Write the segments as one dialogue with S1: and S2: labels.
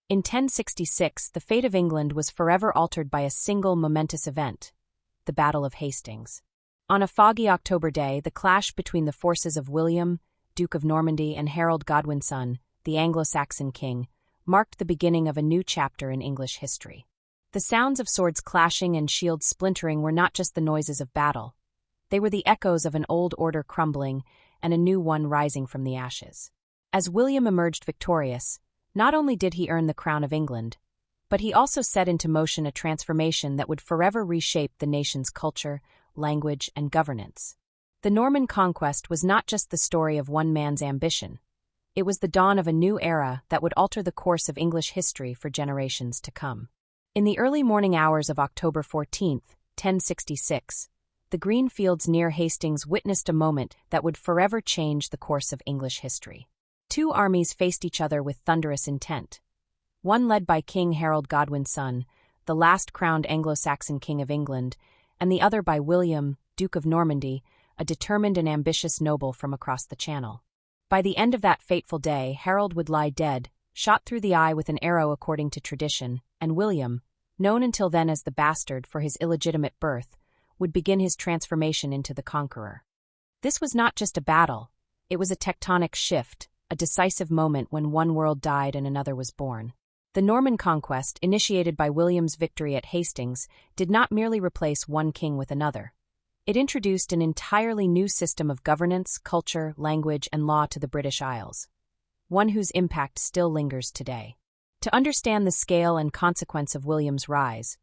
S1: In 1066, the fate of England was forever altered by a single momentous event, the Battle of Hastings. On a foggy October day, the clash between the forces of William, Duke of Normandy, and Harold Godwinson, the Anglo-Saxon king, marked the beginning of a new chapter in English history. The sounds of swords clashing and shields splintering were not just the noises of battle. They were the echoes of an old order crumbling and a new one rising from the ashes. As William emerged victorious, not only did he earn the crown of England, but he also set into motion a transformation that would forever reshape the nation's culture, language, and governance. The Norman conquest was not just the story of one man's ambition. It was the dawn of a new era that would alter the course of English history for generations to come. In the early morning hours of October 14, 1066, the green fields near Hastings witnessed a moment that would forever change the course of English history. Two armies faced each other with thunderous intent. One led by King Harold Godwinson, the last crowned Anglo-Saxon king of England, and the other by William, Duke of Normandy, a determined and ambitious noble from across the Channel. By the end of that fateful day, Harold would lie dead, shot through the eye with an arrow according to tradition, and William, known until then as the bastard for his illegitimate birth, would begin his transformation into the conqueror. This was not just a battle, it was a tectonic shift, a decisive moment when one world died and another was born. The Norman conquest, initiated by William's victory at Hastings, did not merely replace one king with another. It introduced an entirely new system of governance, culture, language, and law to the British Isles, one whose impact still lingers today. To understand the scale and consequence of William's rise,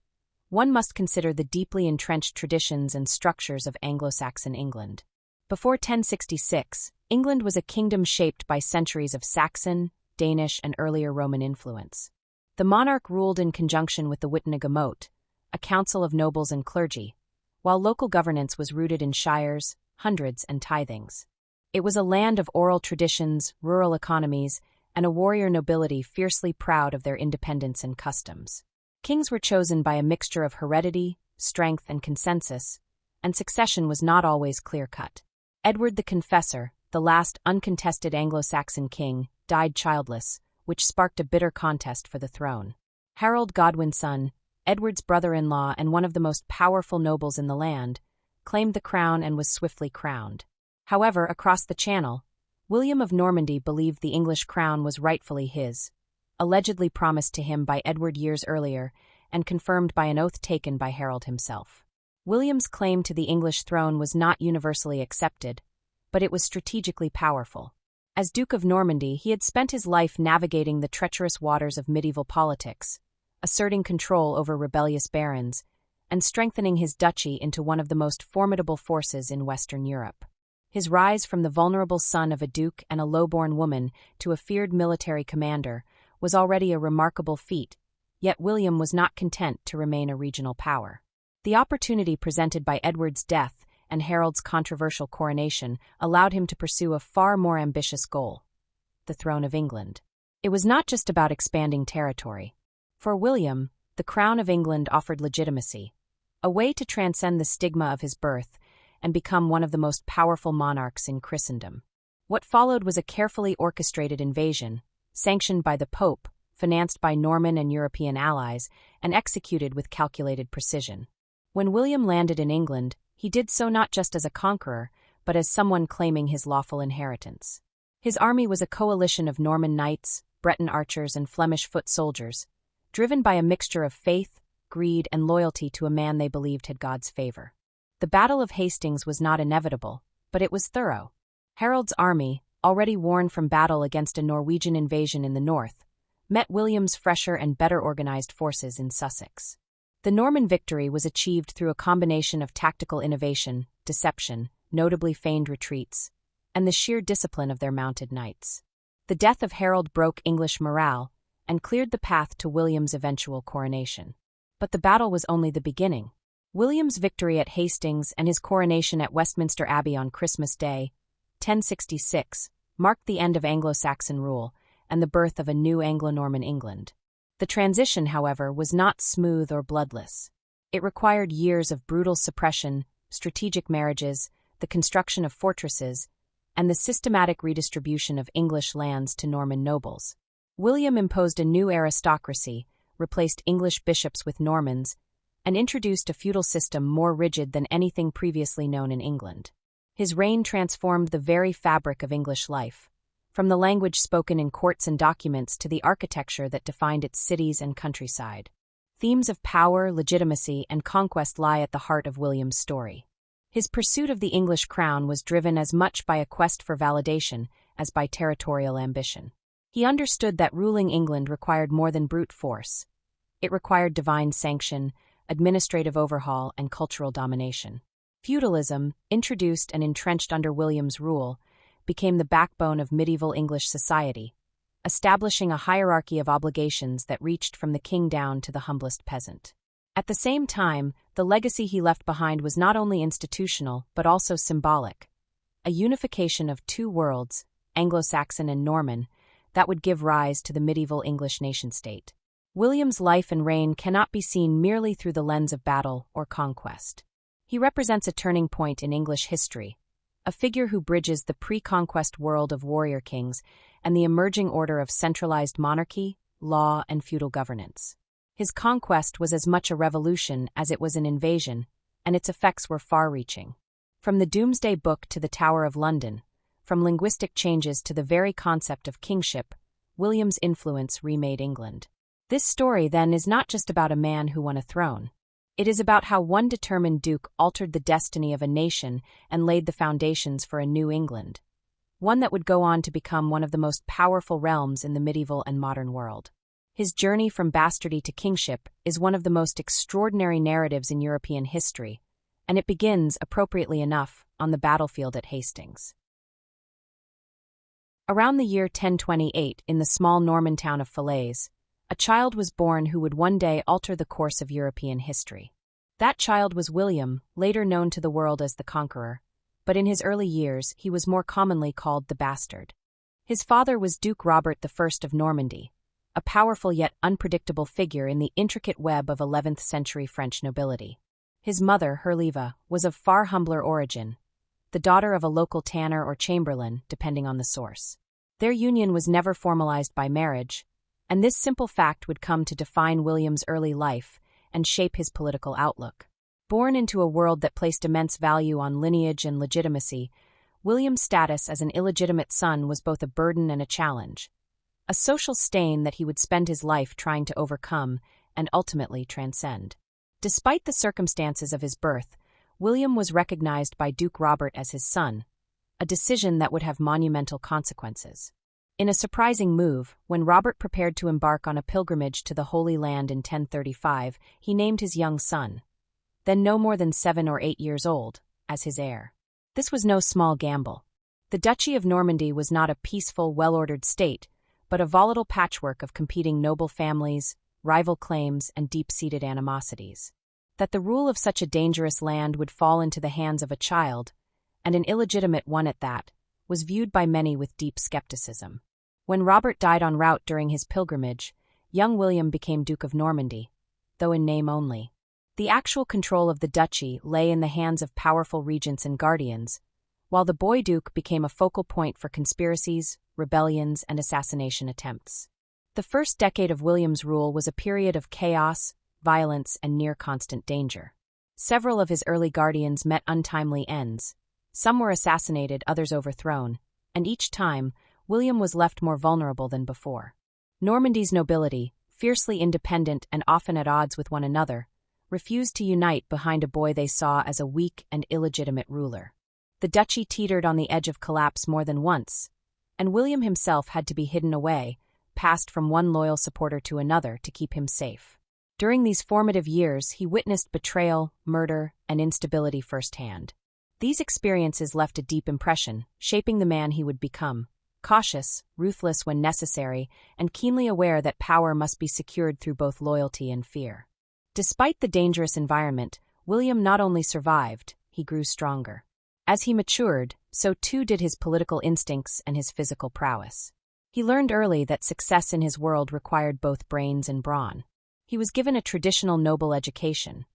S1: one must consider the deeply entrenched traditions and structures of Anglo-Saxon England. Before 1066, England was a kingdom shaped by centuries of Saxon, Danish, and earlier Roman influence. The monarch ruled in conjunction with the Witenagemot, a council of nobles and clergy, while local governance was rooted in shires, hundreds, and tithings. It was a land of oral traditions, rural economies, and a warrior nobility fiercely proud of their independence and customs. Kings were chosen by a mixture of heredity, strength, and consensus, and succession was not always clear-cut. Edward the Confessor, the last uncontested Anglo-Saxon king, died childless, which sparked a bitter contest for the throne. Harold Godwinson, Edward's brother-in-law and one of the most powerful nobles in the land, claimed the crown and was swiftly crowned. However, across the Channel, William of Normandy believed the English crown was rightfully his, allegedly promised to him by Edward years earlier and confirmed by an oath taken by Harold himself. William's claim to the English throne was not universally accepted, but it was strategically powerful. As Duke of Normandy, he had spent his life navigating the treacherous waters of medieval politics, asserting control over rebellious barons, and strengthening his duchy into one of the most formidable forces in Western Europe. His rise from the vulnerable son of a duke and a low-born woman to a feared military commander was already a remarkable feat, yet William was not content to remain a regional power. The opportunity presented by Edward's death and Harold's controversial coronation allowed him to pursue a far more ambitious goal: the throne of England. It was not just about expanding territory. For William, the crown of England offered legitimacy, a way to transcend the stigma of his birth and become one of the most powerful monarchs in Christendom. What followed was a carefully orchestrated invasion, sanctioned by the Pope, financed by Norman and European allies, and executed with calculated precision. When William landed in England, he did so not just as a conqueror, but as someone claiming his lawful inheritance. His army was a coalition of Norman knights, Breton archers, and Flemish foot soldiers, driven by a mixture of faith, greed, and loyalty to a man they believed had God's favor. The Battle of Hastings was not inevitable, but it was thorough. Harold's army, already worn from battle against a Norwegian invasion in the north, met William's fresher and better organized forces in Sussex. The Norman victory was achieved through a combination of tactical innovation, deception, notably feigned retreats, and the sheer discipline of their mounted knights. The death of Harold broke English morale and cleared the path to William's eventual coronation. But the battle was only the beginning. William's victory at Hastings and his coronation at Westminster Abbey on Christmas Day, 1066, marked the end of Anglo-Saxon rule and the birth of a new Anglo-Norman England. The transition, however, was not smooth or bloodless. It required years of brutal suppression, strategic marriages, the construction of fortresses, and the systematic redistribution of English lands to Norman nobles. William imposed a new aristocracy, replaced English bishops with Normans, and introduced a feudal system more rigid than anything previously known in England. His reign transformed the very fabric of English life, from the language spoken in courts and documents to the architecture that defined its cities and countryside. Themes of power, legitimacy, and conquest lie at the heart of William's story. His pursuit of the English crown was driven as much by a quest for validation as by territorial ambition. He understood that ruling England required more than brute force. It required divine sanction, administrative overhaul, and cultural domination. Feudalism, introduced and entrenched under William's rule, became the backbone of medieval English society, establishing a hierarchy of obligations that reached from the king down to the humblest peasant. At the same time, the legacy he left behind was not only institutional but also symbolic, a unification of two worlds, Anglo-Saxon and Norman, that would give rise to the medieval English nation-state. William's life and reign cannot be seen merely through the lens of battle or conquest. He represents a turning point in English history, a figure who bridges the pre-conquest world of warrior kings and the emerging order of centralized monarchy, law, and feudal governance. His conquest was as much a revolution as it was an invasion, and its effects were far-reaching. From the Doomsday Book to the Tower of London, from linguistic changes to the very concept of kingship, William's influence remade England. This story, then, is not just about a man who won a throne. It is about how one determined duke altered the destiny of a nation and laid the foundations for a new England, one that would go on to become one of the most powerful realms in the medieval and modern world. His journey from bastardy to kingship is one of the most extraordinary narratives in European history, and it begins, appropriately enough, on the battlefield at Hastings. Around the year 1028, in the small Norman town of Falaise, a child was born who would one day alter the course of European history. That child was William, later known to the world as the Conqueror, but in his early years he was more commonly called the Bastard. His father was Duke Robert I of Normandy, a powerful yet unpredictable figure in the intricate web of 11th-century French nobility. His mother, Herliva, was of far humbler origin, the daughter of a local tanner or chamberlain, depending on the source. Their union was never formalized by marriage, and this simple fact would come to define William's early life and shape his political outlook. Born into a world that placed immense value on lineage and legitimacy, William's status as an illegitimate son was both a burden and a challenge, a social stain that he would spend his life trying to overcome and ultimately transcend. Despite the circumstances of his birth, William was recognized by Duke Robert as his son, a decision that would have monumental consequences. In a surprising move, when Robert prepared to embark on a pilgrimage to the Holy Land in 1035, he named his young son, then no more than 7 or 8 years old, as his heir. This was no small gamble. The Duchy of Normandy was not a peaceful, well-ordered state, but a volatile patchwork of competing noble families, rival claims, and deep-seated animosities. That the rule of such a dangerous land would fall into the hands of a child, and an illegitimate one at that, was viewed by many with deep skepticism. When Robert died en route during his pilgrimage, young William became Duke of Normandy, though in name only. The actual control of the duchy lay in the hands of powerful regents and guardians, while the boy duke became a focal point for conspiracies, rebellions, and assassination attempts. The first decade of William's rule was a period of chaos, violence, and near-constant danger. Several of his early guardians met untimely ends. Some were assassinated, others overthrown, and each time, William was left more vulnerable than before. Normandy's nobility, fiercely independent and often at odds with one another, refused to unite behind a boy they saw as a weak and illegitimate ruler. The duchy teetered on the edge of collapse more than once, and William himself had to be hidden away, passed from one loyal supporter to another to keep him safe. During these formative years, he witnessed betrayal, murder, and instability firsthand. These experiences left a deep impression, shaping the man he would become, cautious, ruthless when necessary, and keenly aware that power must be secured through both loyalty and fear. Despite the dangerous environment, William not only survived, he grew stronger. As he matured, so too did his political instincts and his physical prowess. He learned early that success in his world required both brains and brawn. He was given a traditional noble education,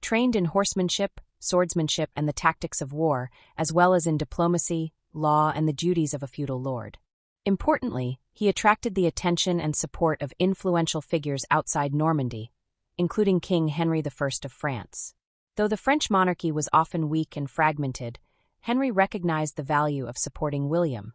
S1: trained in horsemanship, swordsmanship, and the tactics of war, as well as in diplomacy, law, and the duties of a feudal lord. Importantly, he attracted the attention and support of influential figures outside Normandy, including King Henry I of France. Though the French monarchy was often weak and fragmented, Henry recognized the value of supporting William,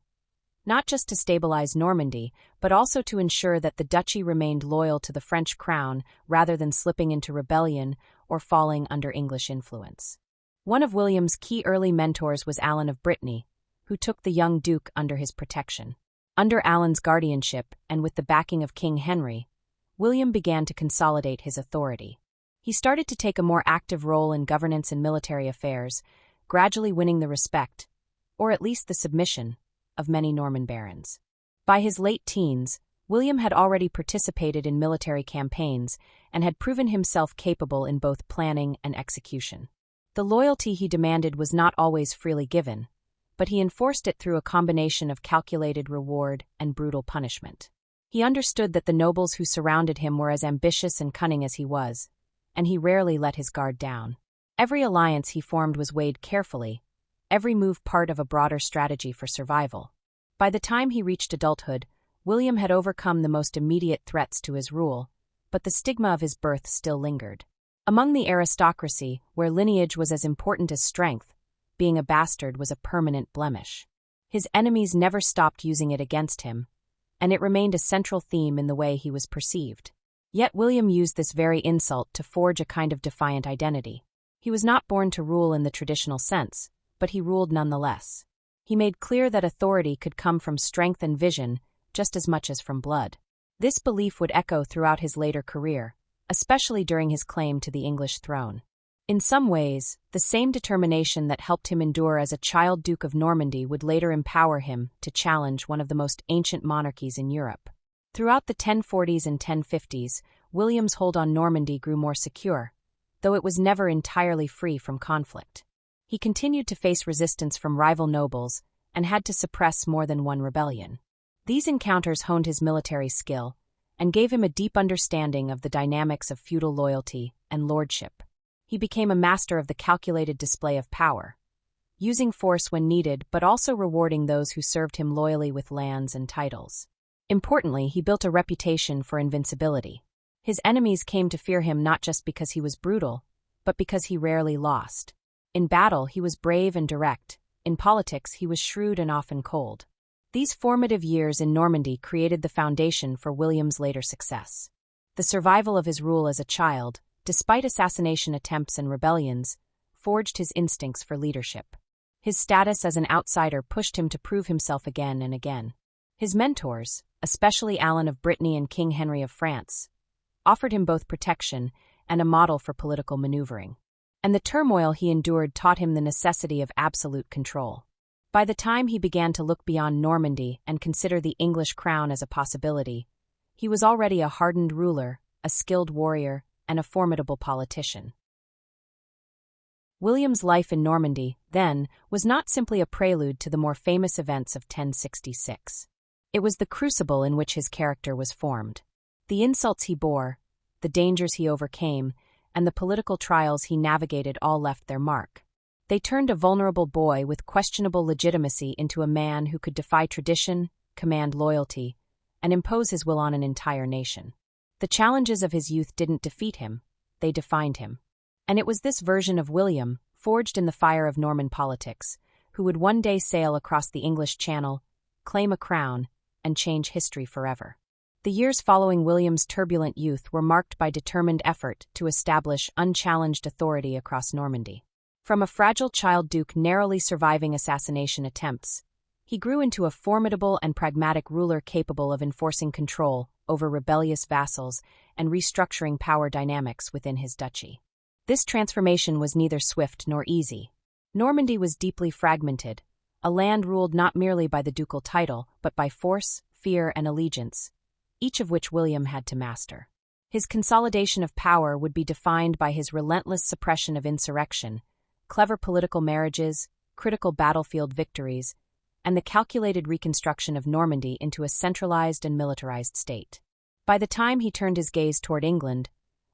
S1: not just to stabilize Normandy, but also to ensure that the duchy remained loyal to the French crown rather than slipping into rebellion or falling under English influence. One of William's key early mentors was Alan of Brittany, who took the young duke under his protection. Under Alan's guardianship and with the backing of King Henry, William began to consolidate his authority. He started to take a more active role in governance and military affairs, gradually winning the respect, or at least the submission, of many Norman barons. By his late teens, William had already participated in military campaigns and had proven himself capable in both planning and execution. The loyalty he demanded was not always freely given, but he enforced it through a combination of calculated reward and brutal punishment. He understood that the nobles who surrounded him were as ambitious and cunning as he was, and he rarely let his guard down. Every alliance he formed was weighed carefully, every move part of a broader strategy for survival. By the time he reached adulthood, William had overcome the most immediate threats to his rule, but the stigma of his birth still lingered. Among the aristocracy, where lineage was as important as strength, being a bastard was a permanent blemish. His enemies never stopped using it against him, and it remained a central theme in the way he was perceived. Yet William used this very insult to forge a kind of defiant identity. He was not born to rule in the traditional sense, but he ruled nonetheless. He made clear that authority could come from strength and vision just as much as from blood. This belief would echo throughout his later career, especially during his claim to the English throne. In some ways, the same determination that helped him endure as a child Duke of Normandy would later empower him to challenge one of the most ancient monarchies in Europe. Throughout the 1040s and 1050s, William's hold on Normandy grew more secure, though it was never entirely free from conflict. He continued to face resistance from rival nobles and had to suppress more than one rebellion. These encounters honed his military skill and gave him a deep understanding of the dynamics of feudal loyalty and lordship. He became a master of the calculated display of power, using force when needed but also rewarding those who served him loyally with lands and titles. Importantly, he built a reputation for invincibility. His enemies came to fear him not just because he was brutal, but because he rarely lost. In battle, he was brave and direct. In politics, he was shrewd and often cold. These formative years in Normandy created the foundation for William's later success. The survival of his rule as a child, despite assassination attempts and rebellions, forged his instincts for leadership. His status as an outsider pushed him to prove himself again and again. His mentors, especially Alan of Brittany and King Henry of France, offered him both protection and a model for political maneuvering. And the turmoil he endured taught him the necessity of absolute control. By the time he began to look beyond Normandy and consider the English crown as a possibility, he was already a hardened ruler, a skilled warrior, and a formidable politician. William's life in Normandy, then, was not simply a prelude to the more famous events of 1066. It was the crucible in which his character was formed. The insults he bore, the dangers he overcame, and the political trials he navigated all left their mark. They turned a vulnerable boy with questionable legitimacy into a man who could defy tradition, command loyalty, and impose his will on an entire nation. The challenges of his youth didn't defeat him, they defined him. And it was this version of William, forged in the fire of Norman politics, who would one day sail across the English Channel, claim a crown, and change history forever. The years following William's turbulent youth were marked by determined effort to establish unchallenged authority across Normandy. From a fragile child duke narrowly surviving assassination attempts, he grew into a formidable and pragmatic ruler capable of enforcing control over rebellious vassals and restructuring power dynamics within his duchy. This transformation was neither swift nor easy. Normandy was deeply fragmented, a land ruled not merely by the ducal title, but by force, fear, and allegiance, each of which William had to master. His consolidation of power would be defined by his relentless suppression of insurrection, clever political marriages, critical battlefield victories, and the calculated reconstruction of Normandy into a centralized and militarized state. By the time he turned his gaze toward England,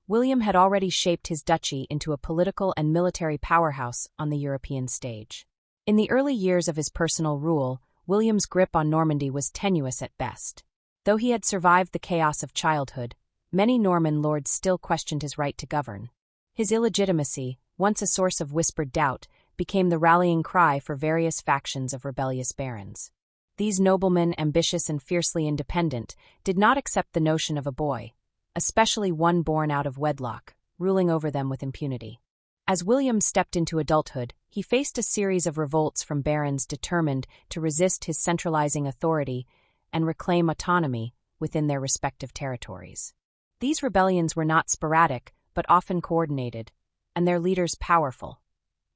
S1: William had already shaped his duchy into a political and military powerhouse on the European stage. In the early years of his personal rule, William's grip on Normandy was tenuous at best. Though he had survived the chaos of childhood, many Norman lords still questioned his right to govern. His illegitimacy, once a source of whispered doubt, became the rallying cry for various factions of rebellious barons. These noblemen, ambitious and fiercely independent, did not accept the notion of a boy, especially one born out of wedlock, ruling over them with impunity. As William stepped into adulthood, he faced a series of revolts from barons determined to resist his centralizing authority and reclaim autonomy within their respective territories. These rebellions were not sporadic, but often coordinated, and their leaders powerful.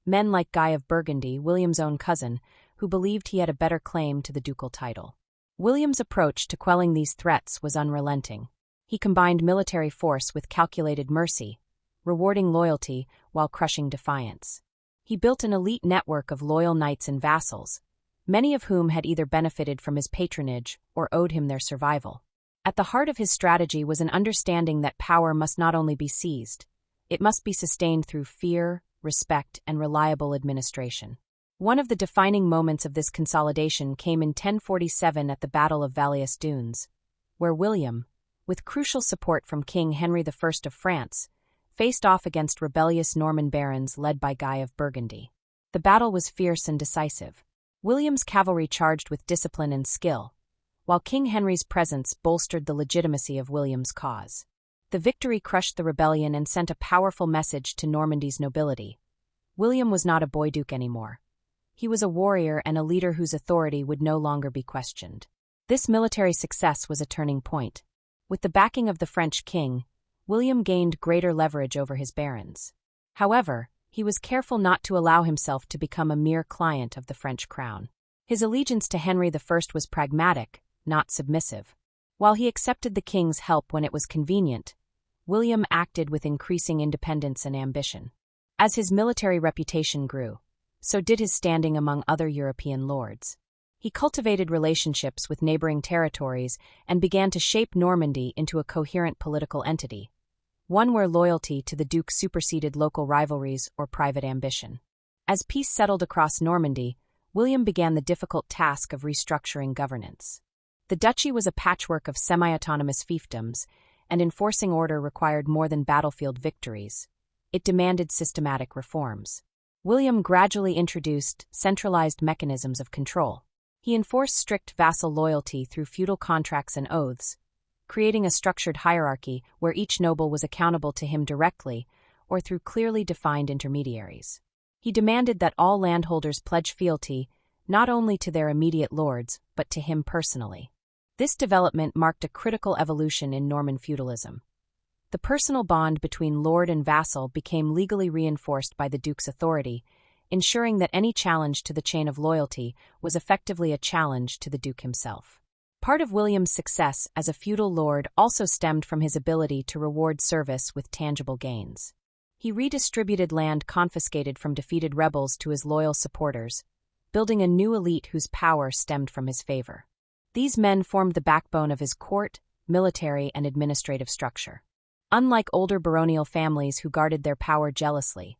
S1: Men like Guy of Burgundy, William's own cousin, who believed he had a better claim to the ducal title. William's approach to quelling these threats was unrelenting. He combined military force with calculated mercy, rewarding loyalty while crushing defiance. He built an elite network of loyal knights and vassals, many of whom had either benefited from his patronage or owed him their survival. At the heart of his strategy was an understanding that power must not only be seized, it must be sustained through fear, respect, and reliable administration. One of the defining moments of this consolidation came in 1047 at the Battle of Hastings, where William, with crucial support from King Henry I of France, faced off against rebellious Norman barons led by Guy of Burgundy. The battle was fierce and decisive. William's cavalry charged with discipline and skill, while King Henry's presence bolstered the legitimacy of William's cause. The victory crushed the rebellion and sent a powerful message to Normandy's nobility. William was not a boy duke anymore. He was a warrior and a leader whose authority would no longer be questioned. This military success was a turning point. With the backing of the French king, William gained greater leverage over his barons. However, he was careful not to allow himself to become a mere client of the French crown. His allegiance to Henry I was pragmatic, not submissive. While he accepted the king's help when it was convenient, William acted with increasing independence and ambition. As his military reputation grew, so did his standing among other European lords. He cultivated relationships with neighboring territories and began to shape Normandy into a coherent political entity, one where loyalty to the duke superseded local rivalries or private ambition. As peace settled across Normandy, William began the difficult task of restructuring governance. The duchy was a patchwork of semi-autonomous fiefdoms, and enforcing order required more than battlefield victories. It demanded systematic reforms. William gradually introduced centralized mechanisms of control. He enforced strict vassal loyalty through feudal contracts and oaths, creating a structured hierarchy where each noble was accountable to him directly or through clearly defined intermediaries. He demanded that all landholders pledge fealty not only to their immediate lords but to him personally. This development marked a critical evolution in Norman feudalism. The personal bond between lord and vassal became legally reinforced by the duke's authority, ensuring that any challenge to the chain of loyalty was effectively a challenge to the duke himself. Part of William's success as a feudal lord also stemmed from his ability to reward service with tangible gains. He redistributed land confiscated from defeated rebels to his loyal supporters, building a new elite whose power stemmed from his favor. These men formed the backbone of his court, military, and administrative structure. Unlike older baronial families who guarded their power jealously,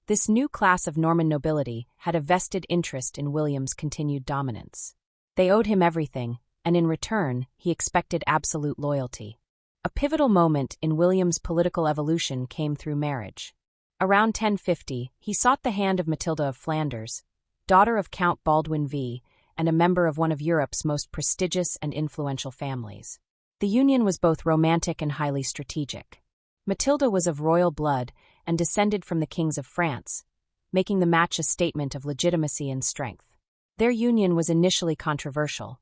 S1: this new class of Norman nobility had a vested interest in William's continued dominance. They owed him everything, and in return, he expected absolute loyalty. A pivotal moment in William's political evolution came through marriage. Around 1050, he sought the hand of Matilda of Flanders, daughter of Count Baldwin V, and a member of one of Europe's most prestigious and influential families. The union was both romantic and highly strategic. Matilda was of royal blood and descended from the kings of France, making the match a statement of legitimacy and strength. Their union was initially controversial,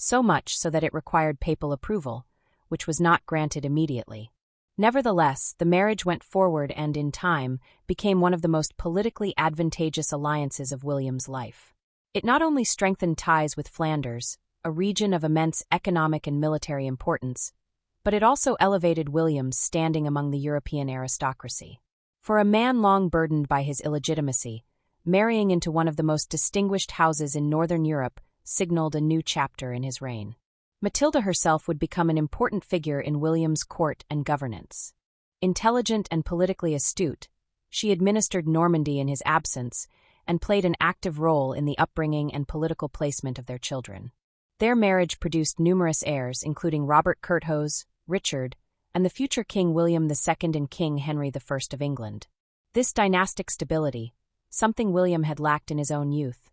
S1: so much so that it required papal approval, which was not granted immediately. Nevertheless, the marriage went forward and, in time, became one of the most politically advantageous alliances of William's life. It not only strengthened ties with Flanders, a region of immense economic and military importance, but it also elevated William's standing among the European aristocracy. For a man long burdened by his illegitimacy, marrying into one of the most distinguished houses in Northern Europe signaled a new chapter in his reign. Matilda herself would become an important figure in William's court and governance. Intelligent and politically astute, she administered Normandy in his absence and played an active role in the upbringing and political placement of their children. Their marriage produced numerous heirs, including Robert Curthose, Richard, and the future King William II and King Henry I of England. This dynastic stability, something William had lacked in his own youth,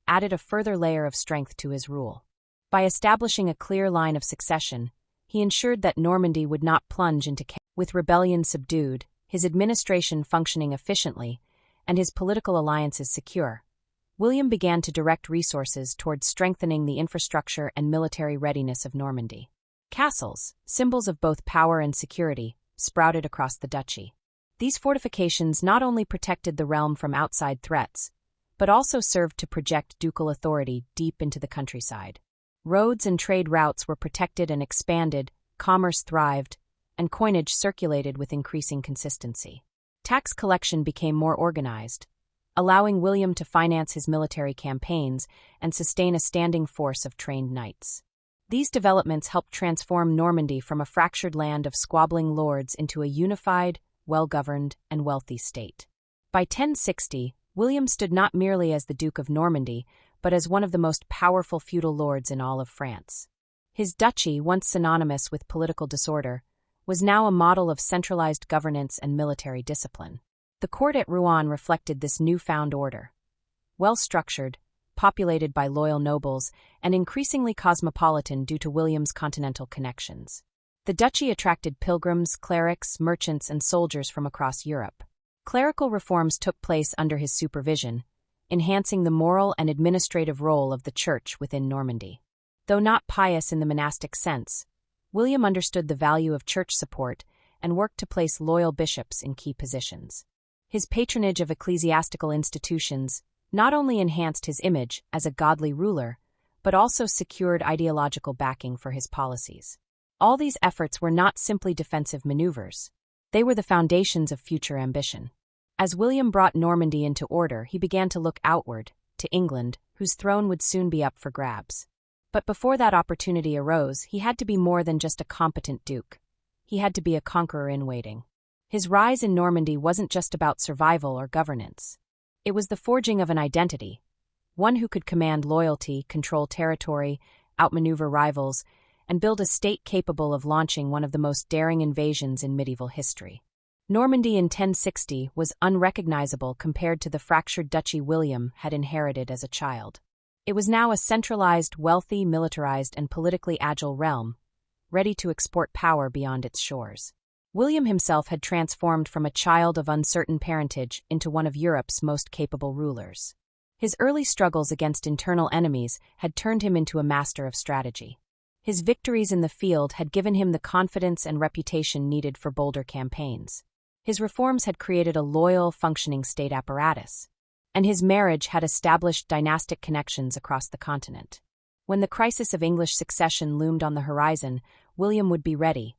S1: added a further layer of strength to his rule. By establishing a clear line of succession, he ensured that Normandy would not plunge into chaos. With rebellion subdued, his administration functioning efficiently, and his political alliances secure, William began to direct resources towards strengthening the infrastructure and military readiness of Normandy. Castles, symbols of both power and security, sprouted across the duchy. These fortifications not only protected the realm from outside threats, but also served to project ducal authority deep into the countryside. Roads and trade routes were protected and expanded, commerce thrived, and coinage circulated with increasing consistency. Tax collection became more organized, allowing William to finance his military campaigns and sustain a standing force of trained knights. These developments helped transform Normandy from a fractured land of squabbling lords into a unified, well-governed, and wealthy state. By 1060, William stood not merely as the Duke of Normandy, but as one of the most powerful feudal lords in all of France. His duchy, once synonymous with political disorder, was now a model of centralized governance and military discipline. The court at Rouen reflected this newfound order. Well-structured, populated by loyal nobles, and increasingly cosmopolitan due to William's continental connections. The duchy attracted pilgrims, clerics, merchants, and soldiers from across Europe. Clerical reforms took place under his supervision, enhancing the moral and administrative role of the church within Normandy. Though not pious in the monastic sense, William understood the value of church support and worked to place loyal bishops in key positions. His patronage of ecclesiastical institutions not only enhanced his image as a godly ruler, but also secured ideological backing for his policies. All these efforts were not simply defensive maneuvers. They were the foundations of future ambition. As William brought Normandy into order, he began to look outward, to England, whose throne would soon be up for grabs. But before that opportunity arose, he had to be more than just a competent duke. He had to be a conqueror in waiting. His rise in Normandy wasn't just about survival or governance. It was the forging of an identity, one who could command loyalty, control territory, outmaneuver rivals, and build a state capable of launching one of the most daring invasions in medieval history. Normandy in 1060 was unrecognizable compared to the fractured duchy William had inherited as a child. It was now a centralized, wealthy, militarized, and politically agile realm, ready to export power beyond its shores. William himself had transformed from a child of uncertain parentage into one of Europe's most capable rulers. His early struggles against internal enemies had turned him into a master of strategy. His victories in the field had given him the confidence and reputation needed for bolder campaigns. His reforms had created a loyal, functioning state apparatus, and his marriage had established dynastic connections across the continent. When the crisis of English succession loomed on the horizon, William would be ready,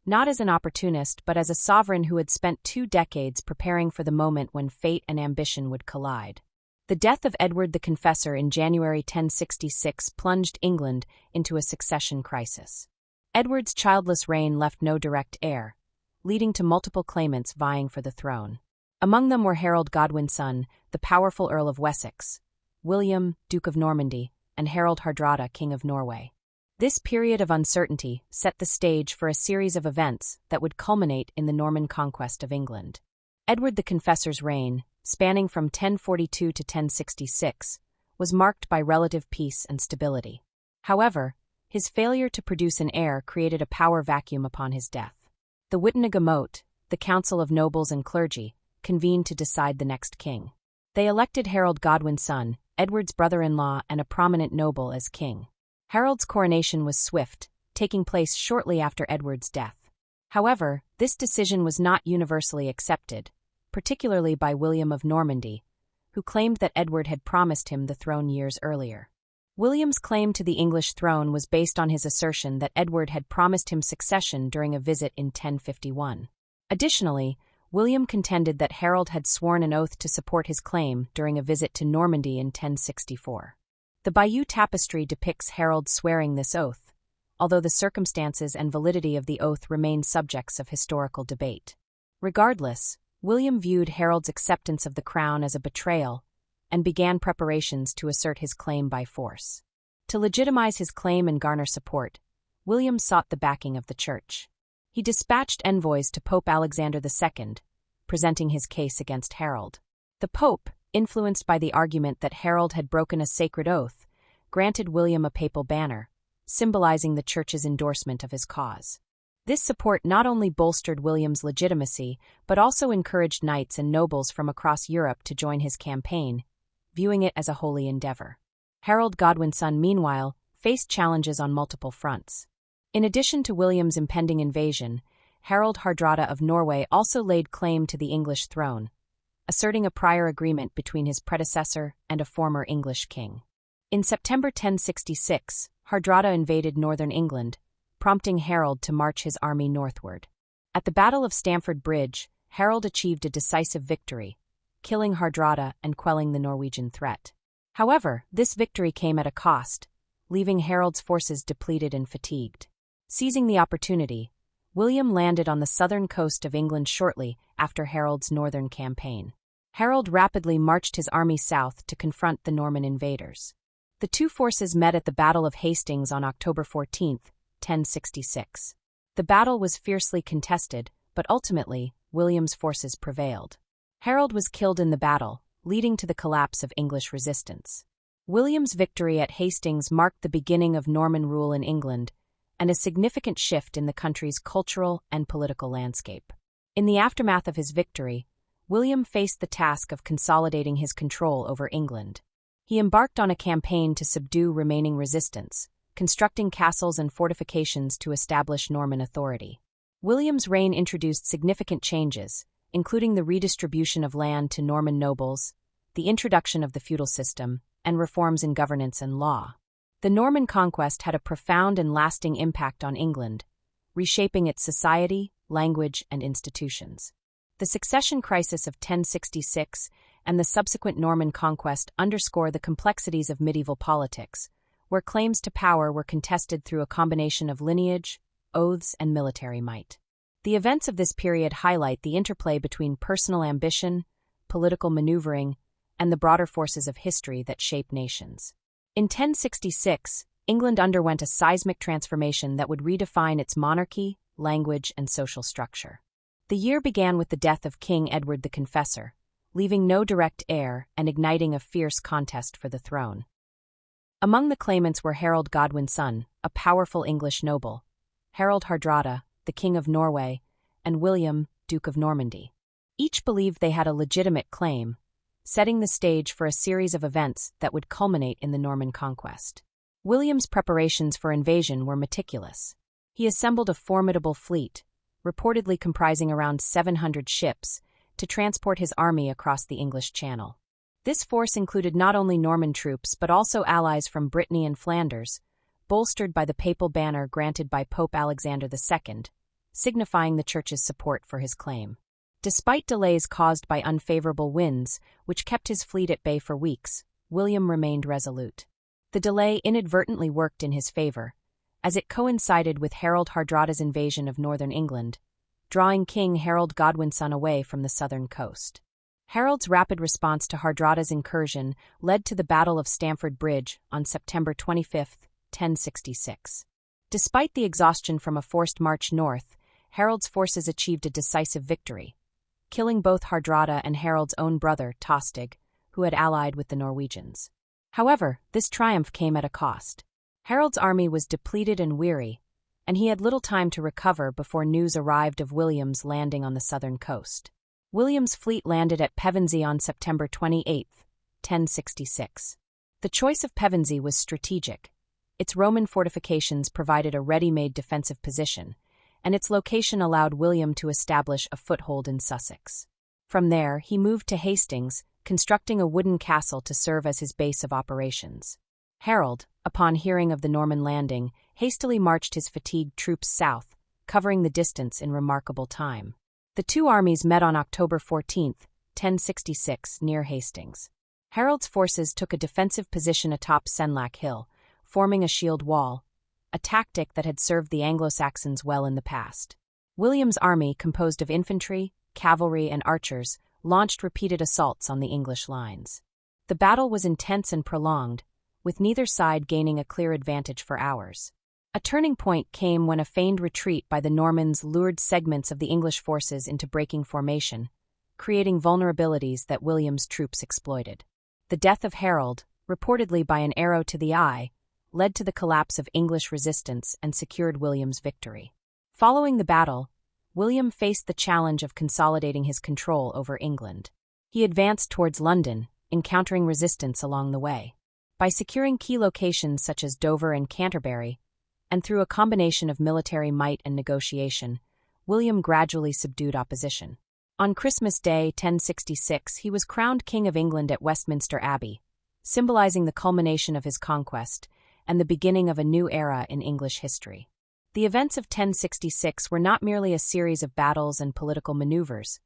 S1: not as an opportunist but as a sovereign who had spent 2 decades preparing for the moment when fate and ambition would collide. The death of Edward the Confessor in January 1066 plunged England into a succession crisis. Edward's childless reign left no direct heir, leading to multiple claimants vying for the throne. Among them were Harold Godwin's son, the powerful Earl of Wessex, William, Duke of Normandy, and Harold Hardrada, King of Norway. This period of uncertainty set the stage for a series of events that would culminate in the Norman conquest of England. Edward the Confessor's reign, spanning from 1042 to 1066, was marked by relative peace and stability. However, his failure to produce an heir created a power vacuum upon his death. The Witenagemot, the Council of Nobles and Clergy, convened to decide the next king. They elected Harold Godwin's son, Edward's brother-in-law and a prominent noble, as king. Harold's coronation was swift, taking place shortly after Edward's death. However, this decision was not universally accepted, particularly by William of Normandy, who claimed that Edward had promised him the throne years earlier. William's claim to the English throne was based on his assertion that Edward had promised him succession during a visit in 1051. Additionally, William contended that Harold had sworn an oath to support his claim during a visit to Normandy in 1064. The Bayeux Tapestry depicts Harold swearing this oath, although the circumstances and validity of the oath remain subjects of historical debate. Regardless, William viewed Harold's acceptance of the crown as a betrayal and began preparations to assert his claim by force. To legitimize his claim and garner support, William sought the backing of the Church. He dispatched envoys to Pope Alexander II, presenting his case against Harold. The Pope, influenced by the argument that Harold had broken a sacred oath, granted William a papal banner, symbolizing the Church's endorsement of his cause. This support not only bolstered William's legitimacy, but also encouraged knights and nobles from across Europe to join his campaign, viewing it as a holy endeavor. Harold Godwin's son, meanwhile, faced challenges on multiple fronts. In addition to William's impending invasion, Harald Hardrada of Norway also laid claim to the English throne, asserting a prior agreement between his predecessor and a former English king. In September 1066, Hardrada invaded northern England, prompting Harold to march his army northward. At the Battle of Stamford Bridge, Harold achieved a decisive victory, killing Hardrada and quelling the Norwegian threat. However, this victory came at a cost, leaving Harold's forces depleted and fatigued. Seizing the opportunity, William landed on the southern coast of England shortly after Harold's northern campaign. Harold rapidly marched his army south to confront the Norman invaders. The two forces met at the Battle of Hastings on October 14, 1066. The battle was fiercely contested, but ultimately, William's forces prevailed. Harold was killed in the battle, leading to the collapse of English resistance. William's victory at Hastings marked the beginning of Norman rule in England, and a significant shift in the country's cultural and political landscape. In the aftermath of his victory, William faced the task of consolidating his control over England. He embarked on a campaign to subdue remaining resistance, constructing castles and fortifications to establish Norman authority. William's reign introduced significant changes, including the redistribution of land to Norman nobles, the introduction of the feudal system, and reforms in governance and law. The Norman conquest had a profound and lasting impact on England, reshaping its society, language, and institutions. The succession crisis of 1066 and the subsequent Norman conquest underscore the complexities of medieval politics, where claims to power were contested through a combination of lineage, oaths, and military might. The events of this period highlight the interplay between personal ambition, political maneuvering, and the broader forces of history that shape nations. In 1066, England underwent a seismic transformation that would redefine its monarchy, language, and social structure. The year began with the death of King Edward the Confessor, leaving no direct heir and igniting a fierce contest for the throne. Among the claimants were Harold Godwin's son, a powerful English noble, Harald Hardrada, the King of Norway, and William, Duke of Normandy. Each believed they had a legitimate claim, setting the stage for a series of events that would culminate in the Norman conquest. William's preparations for invasion were meticulous. He assembled a formidable fleet, reportedly comprising around 700 ships, to transport his army across the English Channel. This force included not only Norman troops but also allies from Brittany and Flanders, bolstered by the papal banner granted by Pope Alexander II, signifying the Church's support for his claim. Despite delays caused by unfavorable winds, which kept his fleet at bay for weeks, William remained resolute. The delay inadvertently worked in his favor, as it coincided with Harald Hardrada's invasion of northern England, drawing King Harold Godwin's son away from the southern coast. Harold's rapid response to Hardrada's incursion led to the Battle of Stamford Bridge on September 25, 1066. Despite the exhaustion from a forced march north, Harold's forces achieved a decisive victory, killing both Hardrada and Harold's own brother, Tostig, who had allied with the Norwegians. However, this triumph came at a cost. Harold's army was depleted and weary, and he had little time to recover before news arrived of William's landing on the southern coast. William's fleet landed at Pevensey on September 28, 1066. The choice of Pevensey was strategic. Its Roman fortifications provided a ready-made defensive position, and its location allowed William to establish a foothold in Sussex. From there, he moved to Hastings, constructing a wooden castle to serve as his base of operations. Harold, upon hearing of the Norman landing, hastily marched his fatigued troops south, covering the distance in remarkable time. The two armies met on October 14, 1066, near Hastings. Harold's forces took a defensive position atop Senlac Hill, forming a shield wall, a tactic that had served the Anglo-Saxons well in the past. William's army, composed of infantry, cavalry, and archers, launched repeated assaults on the English lines. The battle was intense and prolonged, with neither side gaining a clear advantage for hours. A turning point came when a feigned retreat by the Normans lured segments of the English forces into breaking formation, creating vulnerabilities that William's troops exploited. The death of Harold, reportedly by an arrow to the eye, led to the collapse of English resistance and secured William's victory. Following the battle, William faced the challenge of consolidating his control over England. He advanced towards London, encountering resistance along the way. By securing key locations such as Dover and Canterbury, and through a combination of military might and negotiation, William gradually subdued opposition. On Christmas Day, 1066, he was crowned King of England at Westminster Abbey, symbolizing the culmination of his conquest and the beginning of a new era in English history. The events of 1066 were not merely a series of battles and political maneuvers.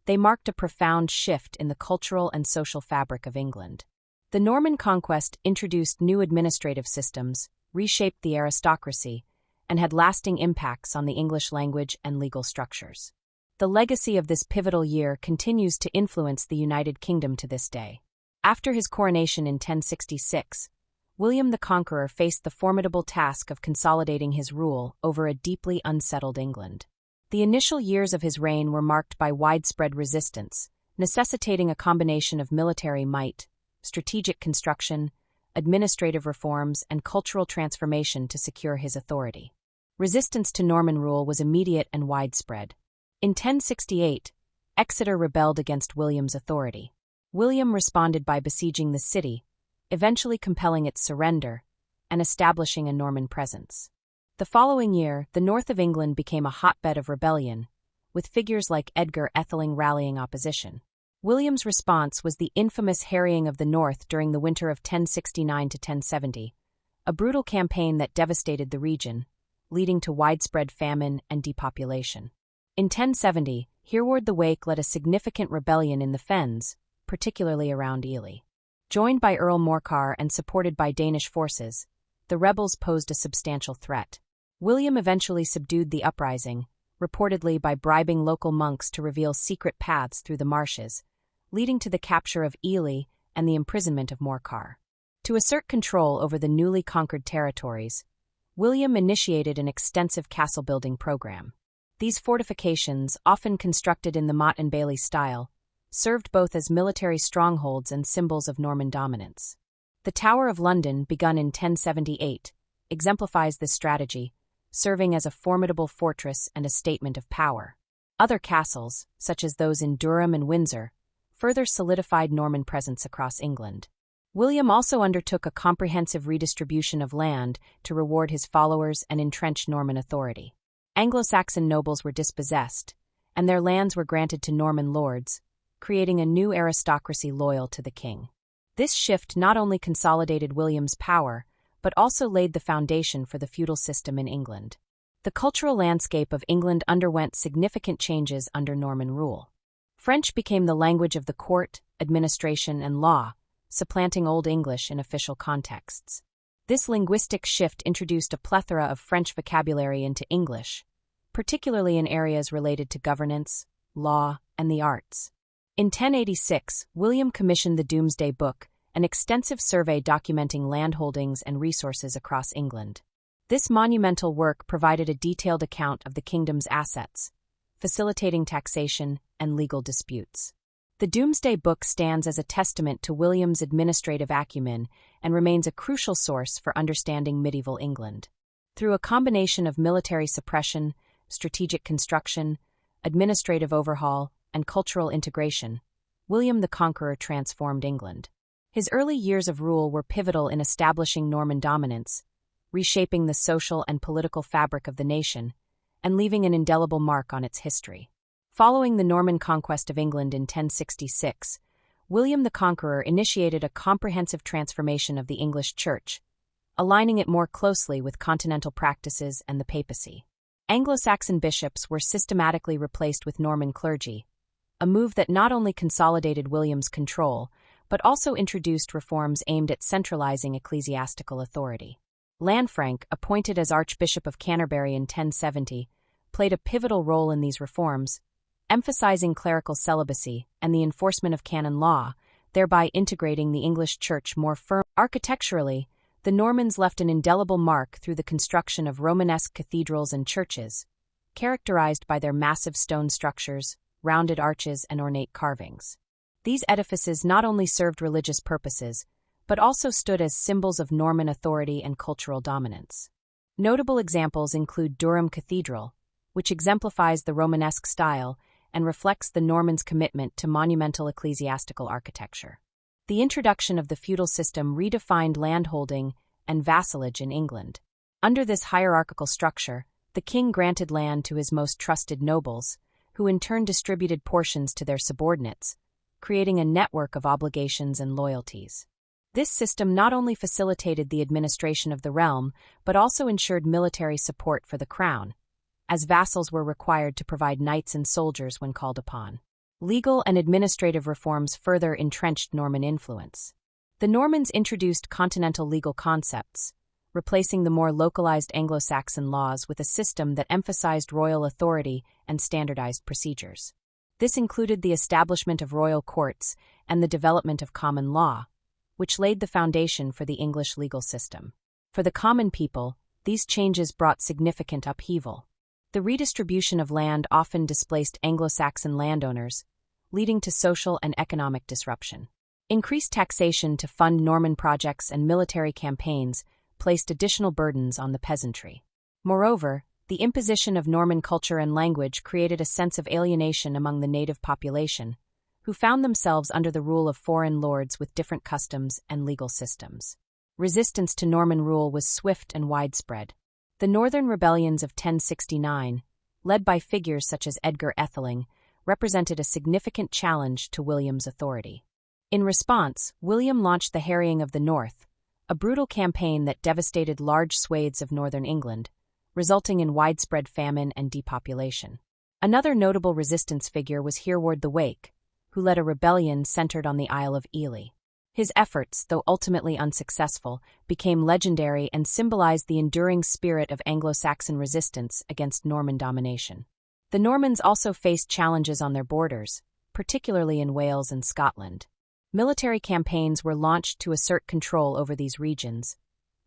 S1: They marked a profound shift in the cultural and social fabric of England. The Norman conquest introduced new administrative systems, reshaped the aristocracy, and had lasting impacts on the English language and legal structures. The legacy of this pivotal year continues to influence the United Kingdom to this day. After his coronation in 1066, William the Conqueror faced the formidable task of consolidating his rule over a deeply unsettled England. The initial years of his reign were marked by widespread resistance, necessitating a combination of military might, strategic construction, administrative reforms, and cultural transformation to secure his authority. Resistance to Norman rule was immediate and widespread. In 1068, Exeter rebelled against William's authority. William responded by besieging the city, eventually compelling its surrender and establishing a Norman presence. The following year, the north of England became a hotbed of rebellion, with figures like Edgar Atheling rallying opposition. William's response was the infamous harrying of the north during the winter of 1069 to 1070, a brutal campaign that devastated the region, leading to widespread famine and depopulation. In 1070, Hereward the Wake led a significant rebellion in the Fens, particularly around Ely. Joined by Earl Morcar and supported by Danish forces, the rebels posed a substantial threat. William eventually subdued the uprising, reportedly by bribing local monks to reveal secret paths through the marshes, leading to the capture of Ely and the imprisonment of Morcar. To assert control over the newly conquered territories, William initiated an extensive castle-building program. These fortifications, often constructed in the Motte and Bailey style, served both as military strongholds and symbols of Norman dominance. The Tower of London, begun in 1078, exemplifies this strategy, serving as a formidable fortress and a statement of power. Other castles, such as those in Durham and Windsor, further solidified Norman presence across England. William also undertook a comprehensive redistribution of land to reward his followers and entrench Norman authority. Anglo-Saxon nobles were dispossessed, and their lands were granted to Norman lords, creating a new aristocracy loyal to the king. This shift not only consolidated William's power, but also laid the foundation for the feudal system in England. The cultural landscape of England underwent significant changes under Norman rule. French became the language of the court, administration, and law, supplanting Old English in official contexts. This linguistic shift introduced a plethora of French vocabulary into English, particularly in areas related to governance, law, and the arts. In 1086, William commissioned the Domesday Book, an extensive survey documenting landholdings and resources across England. This monumental work provided a detailed account of the kingdom's assets, facilitating taxation and legal disputes. The Domesday Book stands as a testament to William's administrative acumen and remains a crucial source for understanding medieval England. Through a combination of military suppression, strategic construction, administrative overhaul, and cultural integration, William the Conqueror transformed England. His early years of rule were pivotal in establishing Norman dominance, reshaping the social and political fabric of the nation, and leaving an indelible mark on its history. Following the Norman conquest of England in 1066, William the Conqueror initiated a comprehensive transformation of the English Church, aligning it more closely with continental practices and the papacy. Anglo-Saxon bishops were systematically replaced with Norman clergy, a move that not only consolidated William's control, but also introduced reforms aimed at centralizing ecclesiastical authority. Lanfranc, appointed as Archbishop of Canterbury in 1070, played a pivotal role in these reforms, emphasizing clerical celibacy and the enforcement of canon law, thereby integrating the English church more firmly. Architecturally, the Normans left an indelible mark through the construction of Romanesque cathedrals and churches, characterized by their massive stone structures, rounded arches, and ornate carvings. These edifices not only served religious purposes, but also stood as symbols of Norman authority and cultural dominance. Notable examples include Durham Cathedral, which exemplifies the Romanesque style and reflects the Normans' commitment to monumental ecclesiastical architecture. The introduction of the feudal system redefined landholding and vassalage in England. Under this hierarchical structure, the king granted land to his most trusted nobles, who in turn distributed portions to their subordinates, creating a network of obligations and loyalties. This system not only facilitated the administration of the realm, but also ensured military support for the crown, as vassals were required to provide knights and soldiers when called upon. Legal and administrative reforms further entrenched Norman influence. The Normans introduced continental legal concepts, replacing the more localized Anglo-Saxon laws with a system that emphasized royal authority and standardized procedures. This included the establishment of royal courts and the development of common law, which laid the foundation for the English legal system. For the common people, these changes brought significant upheaval. The redistribution of land often displaced Anglo-Saxon landowners, leading to social and economic disruption. Increased taxation to fund Norman projects and military campaigns placed additional burdens on the peasantry. Moreover, the imposition of Norman culture and language created a sense of alienation among the native population, who found themselves under the rule of foreign lords with different customs and legal systems. Resistance to Norman rule was swift and widespread. The Northern rebellions of 1069, led by figures such as Edgar Atheling, represented a significant challenge to William's authority. In response, William launched the Harrying of the North, a brutal campaign that devastated large swathes of northern England, resulting in widespread famine and depopulation. Another notable resistance figure was Hereward the Wake, who led a rebellion centered on the Isle of Ely. His efforts, though ultimately unsuccessful, became legendary and symbolized the enduring spirit of Anglo-Saxon resistance against Norman domination. The Normans also faced challenges on their borders, particularly in Wales and Scotland. Military campaigns were launched to assert control over these regions,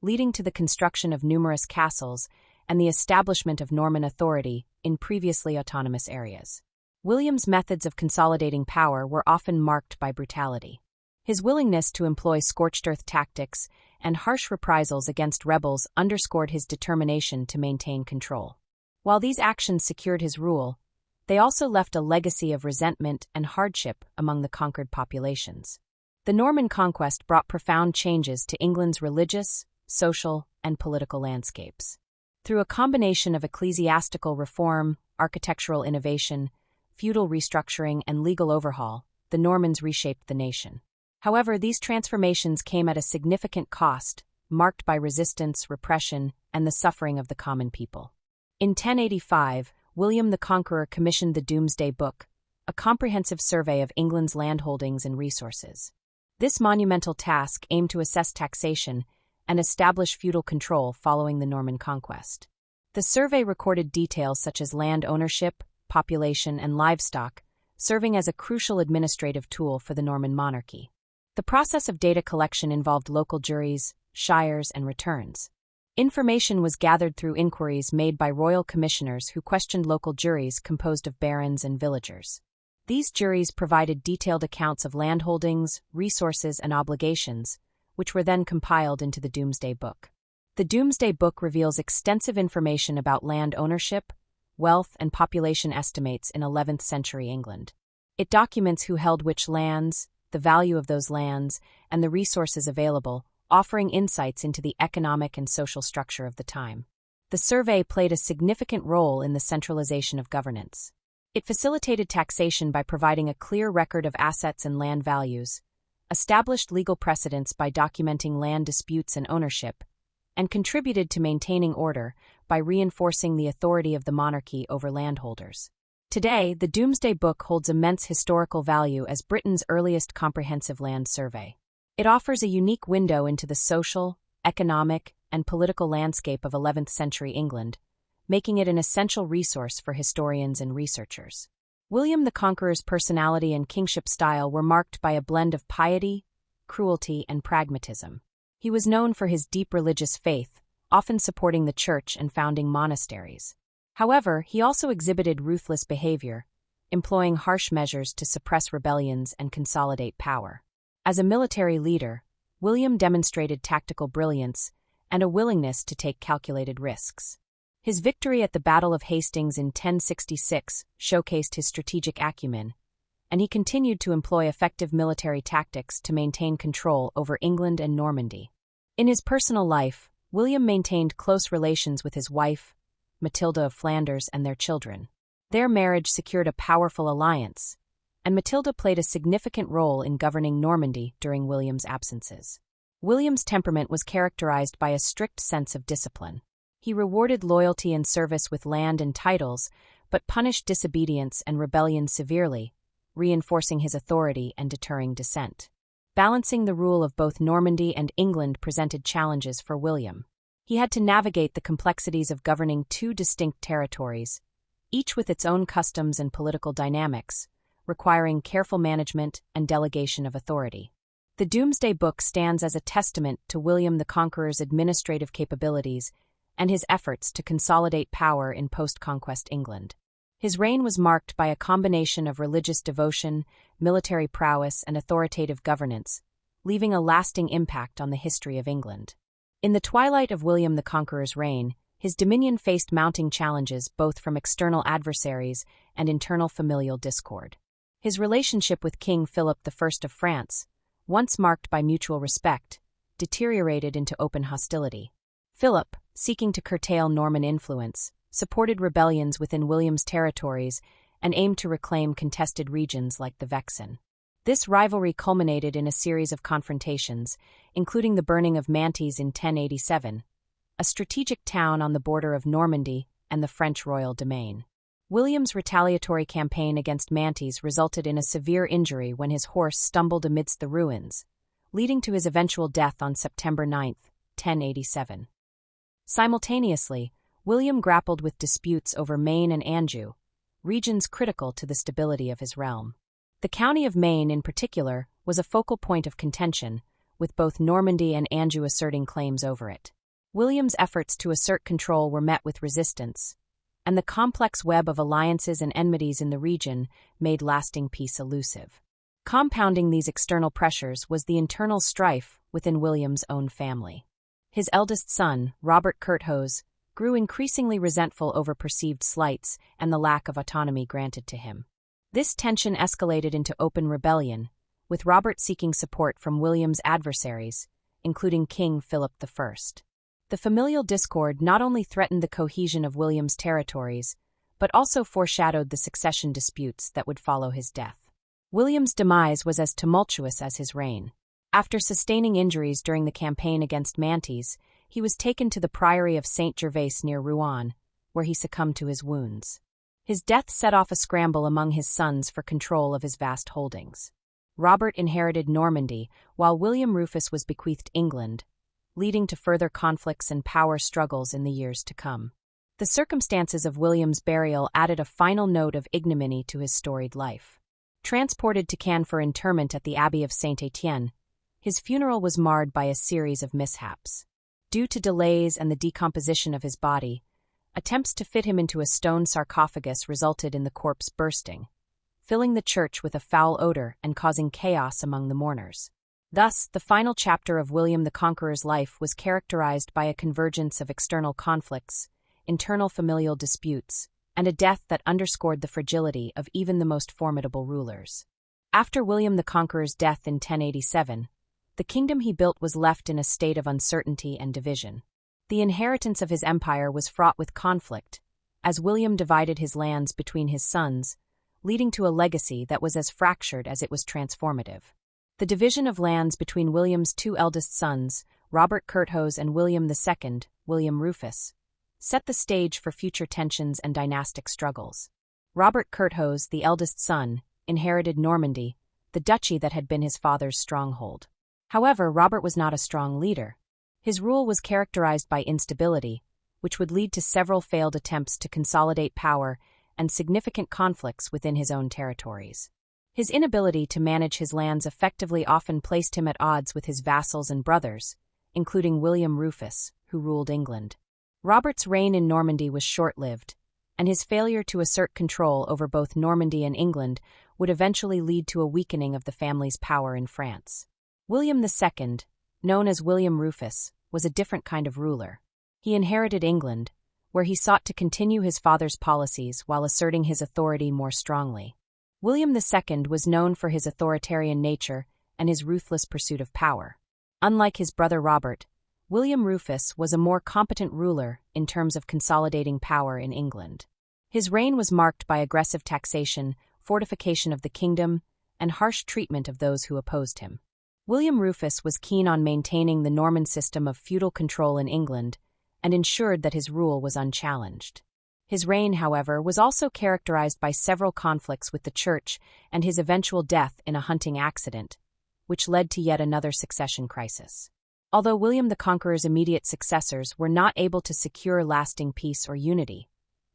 S1: leading to the construction of numerous castles and the establishment of Norman authority in previously autonomous areas. William's methods of consolidating power were often marked by brutality. His willingness to employ scorched-earth tactics and harsh reprisals against rebels underscored his determination to maintain control. While these actions secured his rule, they also left a legacy of resentment and hardship among the conquered populations. The Norman conquest brought profound changes to England's religious, social, and political landscapes. Through a combination of ecclesiastical reform, architectural innovation, feudal restructuring, and legal overhaul, the Normans reshaped the nation. However, these transformations came at a significant cost, marked by resistance, repression, and the suffering of the common people. In 1085, William the Conqueror commissioned the Domesday Book, a comprehensive survey of England's landholdings and resources. This monumental task aimed to assess taxation and establish feudal control following the Norman conquest. The survey recorded details such as land ownership, population, and livestock, serving as a crucial administrative tool for the Norman monarchy. The process of data collection involved local juries, shires, and returns. Information was gathered through inquiries made by royal commissioners who questioned local juries composed of barons and villagers. These juries provided detailed accounts of landholdings, resources, and obligations, which were then compiled into the Domesday Book. The Domesday Book reveals extensive information about land ownership, wealth, and population estimates in 11th century England. It documents who held which lands, the value of those lands, and the resources available, offering insights into the economic and social structure of the time. The survey played a significant role in the centralization of governance. It facilitated taxation by providing a clear record of assets and land values, established legal precedents by documenting land disputes and ownership, and contributed to maintaining order by reinforcing the authority of the monarchy over landholders. Today, the Domesday Book holds immense historical value as Britain's earliest comprehensive land survey. It offers a unique window into the social, economic, and political landscape of 11th century England, making it an essential resource for historians and researchers. William the Conqueror's personality and kingship style were marked by a blend of piety, cruelty, and pragmatism. He was known for his deep religious faith, often supporting the church and founding monasteries. However, he also exhibited ruthless behavior, employing harsh measures to suppress rebellions and consolidate power. As a military leader, William demonstrated tactical brilliance and a willingness to take calculated risks. His victory at the Battle of Hastings in 1066 showcased his strategic acumen, and he continued to employ effective military tactics to maintain control over England and Normandy. In his personal life, William maintained close relations with his wife, Matilda of Flanders, and their children. Their marriage secured a powerful alliance, and Matilda played a significant role in governing Normandy during William's absences. William's temperament was characterized by a strict sense of discipline. He rewarded loyalty and service with land and titles, but punished disobedience and rebellion severely, reinforcing his authority and deterring dissent. Balancing the rule of both Normandy and England presented challenges for William. He had to navigate the complexities of governing two distinct territories, each with its own customs and political dynamics, requiring careful management and delegation of authority. The Domesday Book stands as a testament to William the Conqueror's administrative capabilities and his efforts to consolidate power in post-conquest England. His reign was marked by a combination of religious devotion, military prowess, and authoritative governance, leaving a lasting impact on the history of England. In the twilight of William the Conqueror's reign, his dominion faced mounting challenges both from external adversaries and internal familial discord. His relationship with King Philip I of France, once marked by mutual respect, deteriorated into open hostility. Philip, seeking to curtail Norman influence, supported rebellions within William's territories and aimed to reclaim contested regions like the Vexin. This rivalry culminated in a series of confrontations, including the burning of Mantes in 1087, a strategic town on the border of Normandy and the French royal domain. William's retaliatory campaign against Mantes resulted in a severe injury when his horse stumbled amidst the ruins, leading to his eventual death on September 9, 1087. Simultaneously, William grappled with disputes over Maine and Anjou, regions critical to the stability of his realm. The county of Maine, in particular, was a focal point of contention, with both Normandy and Anjou asserting claims over it. William's efforts to assert control were met with resistance, and the complex web of alliances and enmities in the region made lasting peace elusive. Compounding these external pressures was the internal strife within William's own family. His eldest son, Robert Curthose, grew increasingly resentful over perceived slights and the lack of autonomy granted to him. This tension escalated into open rebellion, with Robert seeking support from William's adversaries, including King Philip I. The familial discord not only threatened the cohesion of William's territories, but also foreshadowed the succession disputes that would follow his death. William's demise was as tumultuous as his reign. After sustaining injuries during the campaign against Mantes, he was taken to the priory of Saint Gervais near Rouen, where he succumbed to his wounds. His death set off a scramble among his sons for control of his vast holdings. Robert inherited Normandy, while William Rufus was bequeathed England, leading to further conflicts and power struggles in the years to come. The circumstances of William's burial added a final note of ignominy to his storied life. Transported to Caen for interment at the Abbey of Saint-Étienne, his funeral was marred by a series of mishaps. Due to delays and the decomposition of his body, attempts to fit him into a stone sarcophagus resulted in the corpse bursting, filling the church with a foul odor and causing chaos among the mourners. Thus, the final chapter of William the Conqueror's life was characterized by a convergence of external conflicts, internal familial disputes, and a death that underscored the fragility of even the most formidable rulers. After William the Conqueror's death in 1087, the kingdom he built was left in a state of uncertainty and division. The inheritance of his empire was fraught with conflict, as William divided his lands between his sons, leading to a legacy that was as fractured as it was transformative. The division of lands between William's two eldest sons, Robert Curthose and William II, William Rufus, set the stage for future tensions and dynastic struggles. Robert Curthose, the eldest son, inherited Normandy, the duchy that had been his father's stronghold. However, Robert was not a strong leader. His rule was characterized by instability, which would lead to several failed attempts to consolidate power and significant conflicts within his own territories. His inability to manage his lands effectively often placed him at odds with his vassals and brothers, including William Rufus, who ruled England. Robert's reign in Normandy was short-lived, and his failure to assert control over both Normandy and England would eventually lead to a weakening of the family's power in France. William II, known as William Rufus, was a different kind of ruler. He inherited England, where he sought to continue his father's policies while asserting his authority more strongly. William II was known for his authoritarian nature and his ruthless pursuit of power. Unlike his brother Robert, William Rufus was a more competent ruler in terms of consolidating power in England. His reign was marked by aggressive taxation, fortification of the kingdom, and harsh treatment of those who opposed him. William Rufus was keen on maintaining the Norman system of feudal control in England and ensured that his rule was unchallenged. His reign, however, was also characterized by several conflicts with the church and his eventual death in a hunting accident, which led to yet another succession crisis. Although William the Conqueror's immediate successors were not able to secure lasting peace or unity,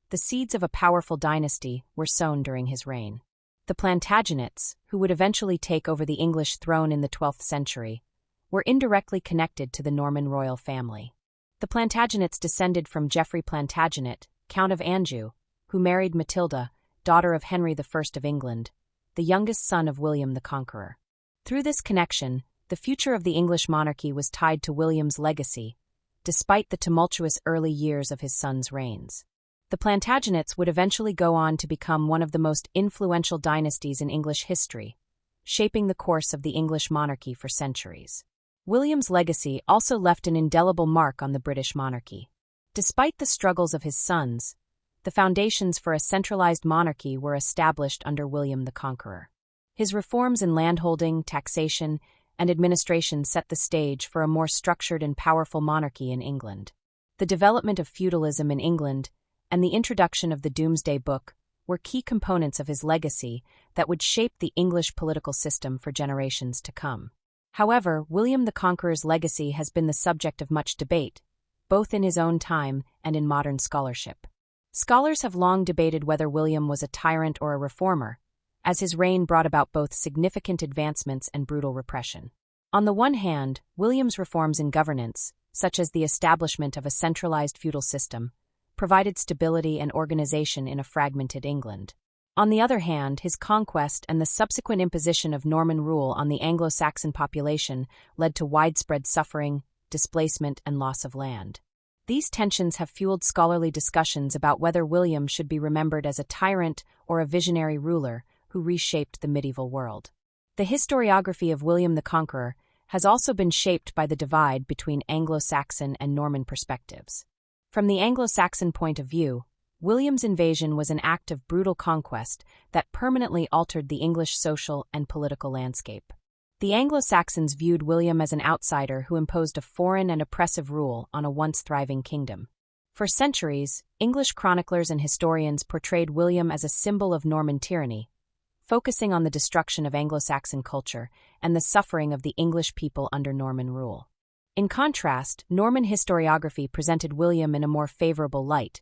S1: the seeds of a powerful dynasty were sown during his reign. The Plantagenets, who would eventually take over the English throne in the 12th century, were indirectly connected to the Norman royal family. The Plantagenets descended from Geoffrey Plantagenet, Count of Anjou, who married Matilda, daughter of Henry I of England, the youngest son of William the Conqueror. Through this connection, the future of the English monarchy was tied to William's legacy, despite the tumultuous early years of his son's reigns. The Plantagenets would eventually go on to become one of the most influential dynasties in English history, shaping the course of the English monarchy for centuries. William's legacy also left an indelible mark on the British monarchy. Despite the struggles of his sons, the foundations for a centralized monarchy were established under William the Conqueror. His reforms in landholding, taxation, and administration set the stage for a more structured and powerful monarchy in England. The development of feudalism in England and the introduction of the Domesday Book were key components of his legacy that would shape the English political system for generations to come. However, William the Conqueror's legacy has been the subject of much debate, both in his own time and in modern scholarship. Scholars have long debated whether William was a tyrant or a reformer, as his reign brought about both significant advancements and brutal repression. On the one hand, William's reforms in governance, such as the establishment of a centralized feudal system, provided stability and organization in a fragmented England. On the other hand, his conquest and the subsequent imposition of Norman rule on the Anglo-Saxon population led to widespread suffering, displacement, and loss of land. These tensions have fueled scholarly discussions about whether William should be remembered as a tyrant or a visionary ruler who reshaped the medieval world. The historiography of William the Conqueror has also been shaped by the divide between Anglo-Saxon and Norman perspectives. From the Anglo-Saxon point of view, William's invasion was an act of brutal conquest that permanently altered the English social and political landscape. The Anglo-Saxons viewed William as an outsider who imposed a foreign and oppressive rule on a once thriving kingdom. For centuries, English chroniclers and historians portrayed William as a symbol of Norman tyranny, focusing on the destruction of Anglo-Saxon culture and the suffering of the English people under Norman rule. In contrast, Norman historiography presented William in a more favorable light,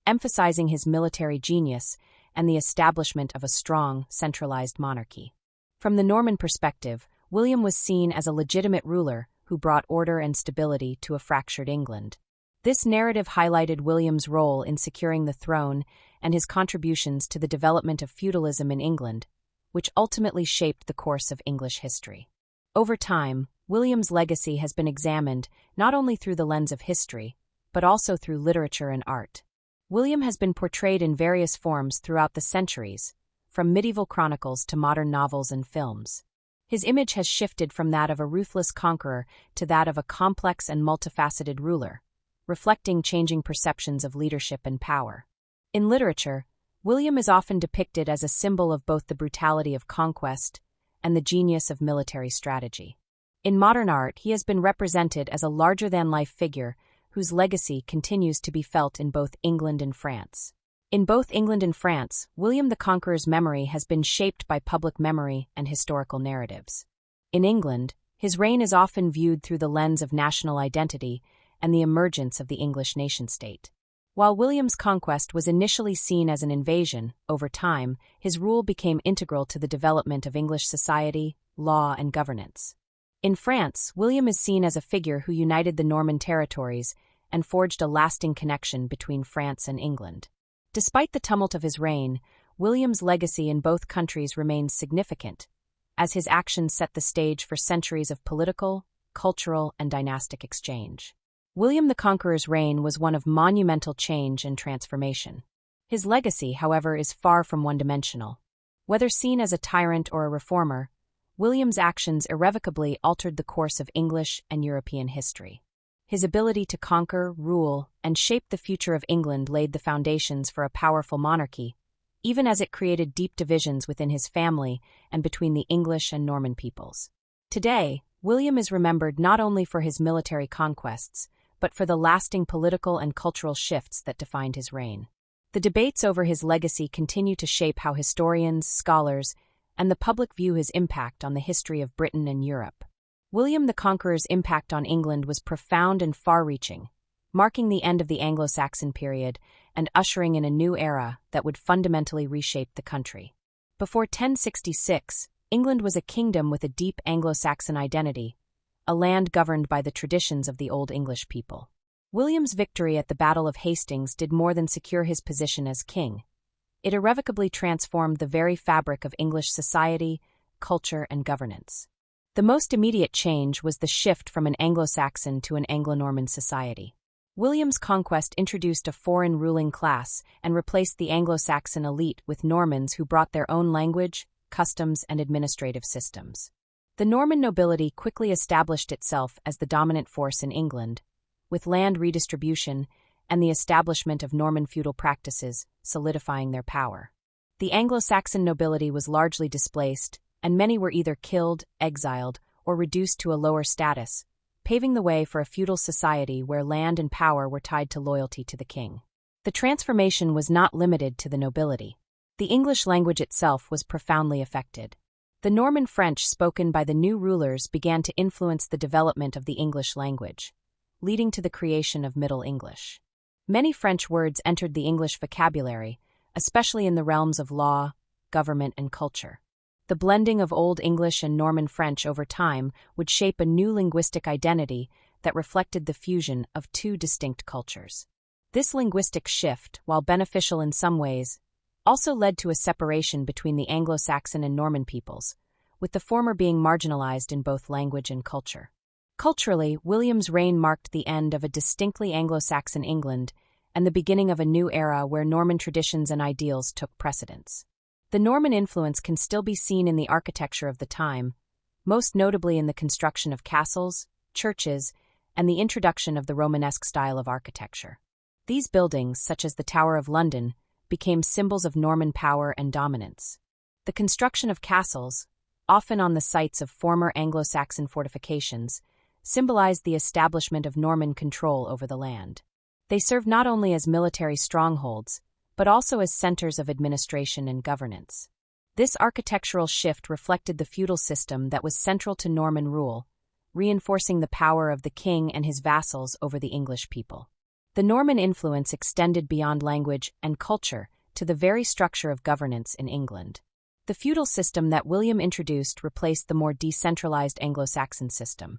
S1: emphasizing his military genius and the establishment of a strong, centralized monarchy. From the Norman perspective, William was seen as a legitimate ruler who brought order and stability to a fractured England. This narrative highlighted William's role in securing the throne and his contributions to the development of feudalism in England, which ultimately shaped the course of English history. Over time, William's legacy has been examined not only through the lens of history, but also through literature and art. William has been portrayed in various forms throughout the centuries, from medieval chronicles to modern novels and films. His image has shifted from that of a ruthless conqueror to that of a complex and multifaceted ruler, reflecting changing perceptions of leadership and power. In literature, William is often depicted as a symbol of both the brutality of conquest and the genius of military strategy. In modern art, he has been represented as a larger-than-life figure whose legacy continues to be felt in both England and France. In both England and France, William the Conqueror's memory has been shaped by public memory and historical narratives. In England, his reign is often viewed through the lens of national identity and the emergence of the English nation-state. While William's conquest was initially seen as an invasion, over time, his rule became integral to the development of English society, law, and governance. In France, William is seen as a figure who united the Norman territories and forged a lasting connection between France and England. Despite the tumult of his reign, William's legacy in both countries remains significant, as his actions set the stage for centuries of political, cultural, and dynastic exchange. William the Conqueror's reign was one of monumental change and transformation. His legacy, however, is far from one-dimensional. Whether seen as a tyrant or a reformer, William's actions irrevocably altered the course of English and European history. His ability to conquer, rule, and shape the future of England laid the foundations for a powerful monarchy, even as it created deep divisions within his family and between the English and Norman peoples. Today, William is remembered not only for his military conquests, but for the lasting political and cultural shifts that defined his reign. The debates over his legacy continue to shape how historians, scholars, and the public view his impact on the history of Britain and Europe. William the Conqueror's impact on England was profound and far-reaching, marking the end of the Anglo-Saxon period and ushering in a new era that would fundamentally reshape the country. Before 1066, England was a kingdom with a deep Anglo-Saxon identity, a land governed by the traditions of the Old English people. William's victory at the Battle of Hastings did more than secure his position as king. It irrevocably transformed the very fabric of English society, culture, and governance. The most immediate change was the shift from an Anglo-Saxon to an Anglo-Norman society. William's conquest introduced a foreign ruling class and replaced the Anglo-Saxon elite with Normans who brought their own language, customs, and administrative systems. The Norman nobility quickly established itself as the dominant force in England, with land redistribution and the establishment of Norman feudal practices solidifying their power. The Anglo-Saxon nobility was largely displaced, and many were either killed, exiled, or reduced to a lower status, paving the way for a feudal society where land and power were tied to loyalty to the king. The transformation was not limited to the nobility. The English language itself was profoundly affected. The Norman French spoken by the new rulers began to influence the development of the English language, leading to the creation of Middle English. Many French words entered the English vocabulary, especially in the realms of law, government, and culture. The blending of Old English and Norman French over time would shape a new linguistic identity that reflected the fusion of two distinct cultures. This linguistic shift, while beneficial in some ways, also led to a separation between the Anglo-Saxon and Norman peoples, with the former being marginalized in both language and culture. Culturally, William's reign marked the end of a distinctly Anglo-Saxon England and the beginning of a new era where Norman traditions and ideals took precedence. The Norman influence can still be seen in the architecture of the time, most notably in the construction of castles, churches, and the introduction of the Romanesque style of architecture. These buildings, such as the Tower of London, became symbols of Norman power and dominance. The construction of castles, often on the sites of former Anglo-Saxon fortifications, symbolized the establishment of Norman control over the land. They served not only as military strongholds, but also as centers of administration and governance. This architectural shift reflected the feudal system that was central to Norman rule, reinforcing the power of the king and his vassals over the English people. The Norman influence extended beyond language and culture to the very structure of governance in England. The feudal system that William introduced replaced the more decentralized Anglo-Saxon system,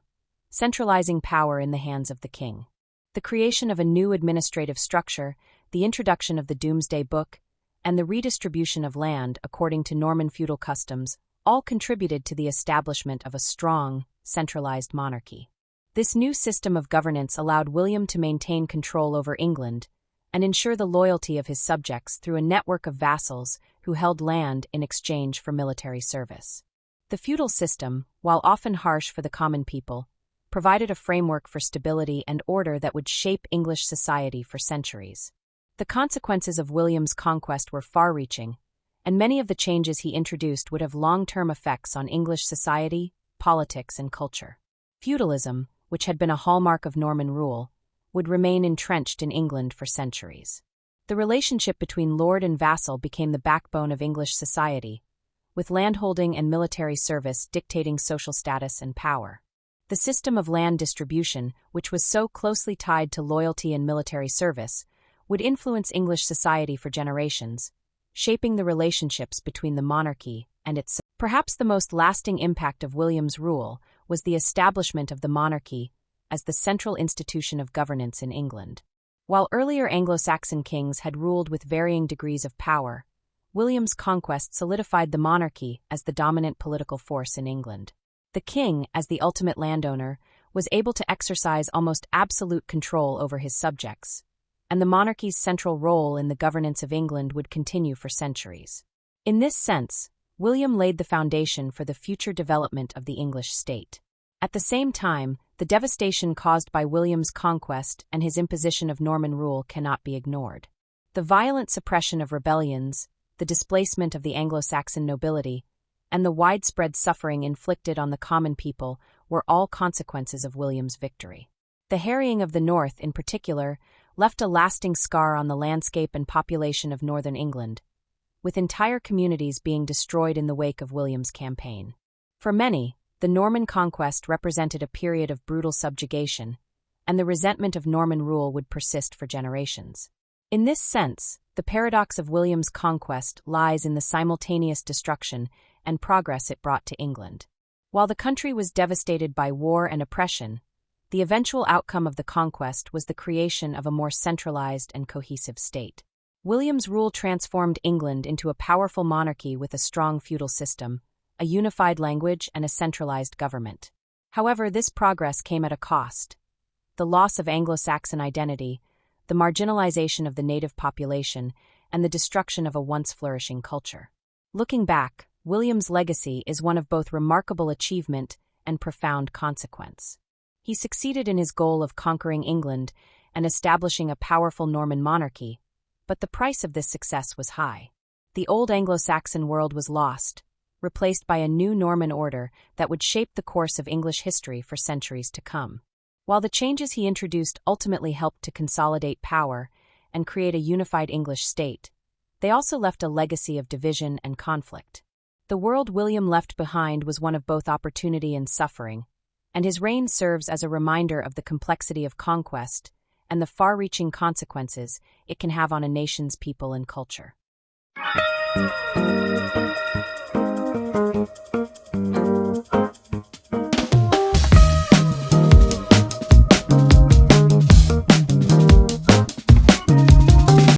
S1: centralizing power in the hands of the king. The creation of a new administrative structure, the introduction of the Domesday Book, and the redistribution of land according to Norman feudal customs all contributed to the establishment of a strong, centralized monarchy. This new system of governance allowed William to maintain control over England and ensure the loyalty of his subjects through a network of vassals who held land in exchange for military service. The feudal system, while often harsh for the common people, provided a framework for stability and order that would shape English society for centuries. The consequences of William's conquest were far-reaching, and many of the changes he introduced would have long-term effects on English society, politics, and culture. Feudalism, which had been a hallmark of Norman rule, would remain entrenched in England for centuries. The relationship between lord and vassal became the backbone of English society, with landholding and military service dictating social status and power. The system of land distribution, which was so closely tied to loyalty and military service, would influence English society for generations, shaping the relationships between the monarchy and its. Perhaps the most lasting impact of William's rule was the establishment of the monarchy as the central institution of governance in England. While earlier Anglo-Saxon kings had ruled with varying degrees of power, William's conquest solidified the monarchy as the dominant political force in England. The king, as the ultimate landowner, was able to exercise almost absolute control over his subjects, and the monarchy's central role in the governance of England would continue for centuries. In this sense, William laid the foundation for the future development of the English state. At the same time, the devastation caused by William's conquest and his imposition of Norman rule cannot be ignored. The violent suppression of rebellions, the displacement of the Anglo-Saxon nobility, and the widespread suffering inflicted on the common people were all consequences of William's victory. The harrying of the North, in particular, left a lasting scar on the landscape and population of northern England, with entire communities being destroyed in the wake of William's campaign. For many, the Norman conquest represented a period of brutal subjugation, and the resentment of Norman rule would persist for generations. In this sense, the paradox of William's conquest lies in the simultaneous destruction and progress it brought to England. While the country was devastated by war and oppression, the eventual outcome of the conquest was the creation of a more centralized and cohesive state. William's rule transformed England into a powerful monarchy with a strong feudal system, a unified language, and a centralized government. However, this progress came at a cost: the loss of Anglo-Saxon identity, the marginalization of the native population, and the destruction of a once flourishing culture. Looking back, William's legacy is one of both remarkable achievement and profound consequence. He succeeded in his goal of conquering England and establishing a powerful Norman monarchy, but the price of this success was high. The old Anglo-Saxon world was lost, replaced by a new Norman order that would shape the course of English history for centuries to come. While the changes he introduced ultimately helped to consolidate power and create a unified English state, they also left a legacy of division and conflict. The world William left behind was one of both opportunity and suffering, and his reign serves as a reminder of the complexity of conquest and the far-reaching consequences it can have on a nation's people and culture.